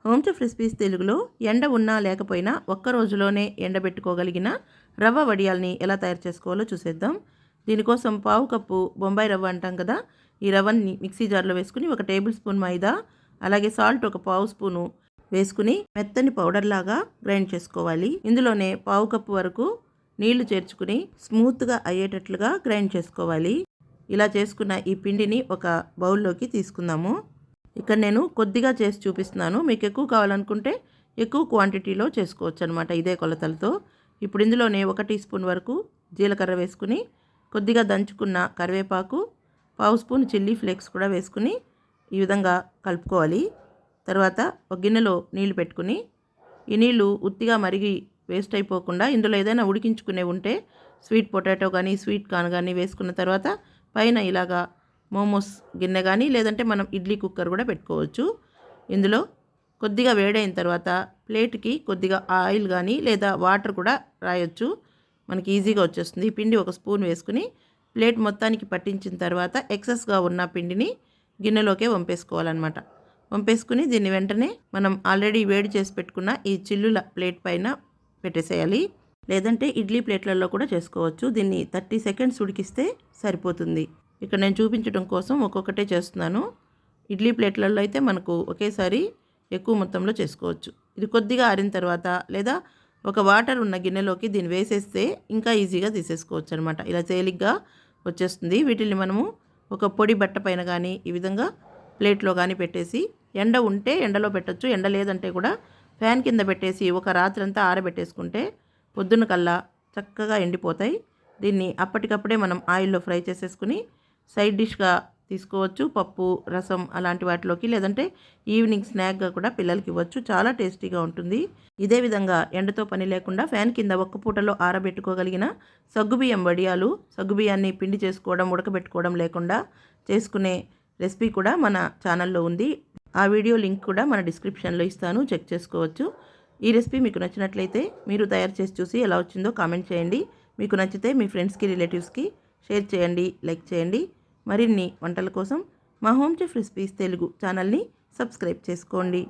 Home chef recipes తెలుగులో ఎండ ఉన్నా లేకపోయినా ఒక్క రోజులోనే ఎండబెట్టుకోగలిగిన రవ్వ వడియాల్ని ఎలా తయారు చేసుకోవాలో చూసేద్దాం. దీనికోసం పావు కప్పు బొంబాయి రవ్వ అంటాం కదా, ఈ రవ్వని మిక్సీ జార్లో వేసుకుని 1 టేబుల్ స్పూన్ మైదా, అలాగే సాల్ట్ 1 పావు స్పూను వేసుకుని మెత్తని పౌడర్ లాగా గ్రైండ్ చేసుకోవాలి. ఇందులోనే పావు కప్పు వరకు నీళ్లు చేర్చుకుని స్మూత్గా అయ్యేటట్లుగా గ్రైండ్ చేసుకోవాలి. ఇలా చేసుకున్న ఈ పిండిని ఒక బౌల్లోకి తీసుకుందాము. ఇక్కడ నేను కొద్దిగా చేసి చూపిస్తున్నాను. మీకు ఎక్కువ కావాలనుకుంటే ఎక్కువ క్వాంటిటీలో చేసుకోవచ్చు అనమాట, ఇదే కొలతలతో. ఇప్పుడు ఇందులోనే 1 టీ స్పూన్ వరకు జీలకర్ర వేసుకుని, కొద్దిగా దంచుకున్న కరివేపాకు, పావు స్పూన్ చిల్లీ ఫ్లేక్స్ కూడా వేసుకుని ఈ విధంగా కలుపుకోవాలి. తర్వాత ఒక గిన్నెలో నీళ్లు పెట్టుకుని, ఈ నీళ్లు ఉత్తిగా మరిగి వేస్ట్ అయిపోకుండా ఇందులో ఏదైనా ఉడికించుకునే ఉంటే స్వీట్ పొటాటో కానీ స్వీట్ కార్న్ కానీ వేసుకున్న తర్వాత పైన ఇలాగా మోమోస్ గిన్నె కానీ లేదంటే మనం ఇడ్లీ కుక్కర్ కూడా పెట్టుకోవచ్చు. ఇందులో కొద్దిగా వేడైన తర్వాత ప్లేట్కి కొద్దిగా ఆయిల్ కానీ లేదా వాటర్ కూడా రాయొచ్చు, మనకి ఈజీగా వచ్చేస్తుంది. పిండి 1 స్పూన్ వేసుకుని ప్లేట్ మొత్తానికి పట్టించిన తర్వాత ఎక్సెస్గా ఉన్న పిండిని గిన్నెలోకే వంపేసుకోవాలన్నమాట. వంపేసుకుని దీన్ని వెంటనే మనం ఆల్రెడీ వేడి చేసి పెట్టుకున్న ఈ చిల్లుల ప్లేట్ పైన పెట్టేసేయాలి. లేదంటే ఇడ్లీ ప్లేట్లలో కూడా చేసుకోవచ్చు. దీన్ని 30 సెకండ్స్ ఉడికిస్తే సరిపోతుంది. ఇక్కడ నేను చూపించడం కోసం ఒక్కొక్కటే చేస్తున్నాను. ఇడ్లీ ప్లేట్లలో అయితే మనకు ఒకేసారి ఎక్కువ మొత్తంలో చేసుకోవచ్చు. ఇది కొద్దిగా ఆరిన తర్వాత లేదా ఒక వాటర్ ఉన్న గిన్నెలోకి దీన్ని వేసేస్తే ఇంకా ఈజీగా తీసేసుకోవచ్చు అనమాట. ఇలా తేలిగ్గా వచ్చేస్తుంది. వీటిని మనము ఒక పొడి బట్ట పైన కానీ ఈ విధంగా ప్లేట్లో కానీ పెట్టేసి, ఎండ ఉంటే ఎండలో పెట్టచ్చు, ఎండ లేదంటే కూడా ఫ్యాన్ కింద పెట్టేసి ఒక రాత్రంతా ఆరబెట్టేసుకుంటే పొద్దున్న కల్లా చక్కగా ఎండిపోతాయి. దీన్ని అప్పటికప్పుడే మనం ఆయిల్లో ఫ్రై చేసేసుకుని సైడ్ డిష్గా తీసుకోవచ్చు. పప్పు, రసం అలాంటి వాటిలోకి, లేదంటే ఈవినింగ్ స్నాక్గా కూడా పిల్లలకి ఇవ్వచ్చు. చాలా టేస్టీగా ఉంటుంది. ఇదే విధంగా ఎండతో పని లేకుండా ఫ్యాన్ కింద ఒక్క పూటలో ఆరబెట్టుకోగలిగిన సగ్గుబియ్యం వడియాలు, సగ్గుబియ్యాన్ని పిండి చేసుకోవడం, ఉడకబెట్టుకోవడం లేకుండా చేసుకునే రెసిపీ కూడా మన ఛానల్లో ఉంది. ఆ వీడియో లింక్ కూడా మన డిస్క్రిప్షన్లో ఇస్తాను, చెక్ చేసుకోవచ్చు. ఈ రెసిపీ మీకు నచ్చినట్లయితే మీరు తయారు చేసి చూసి ఎలా వచ్చిందో కామెంట్ చేయండి. మీకు నచ్చితే మీ ఫ్రెండ్స్కి, రిలేటివ్స్కి షేర్ చేయండి, లైక్ చేయండి. మరిన్ని వంటల కోసం మా హోమ్ చెఫ్ రెసిపీస్ తెలుగు ఛానల్ని సబ్స్క్రైబ్ చేసుకోండి.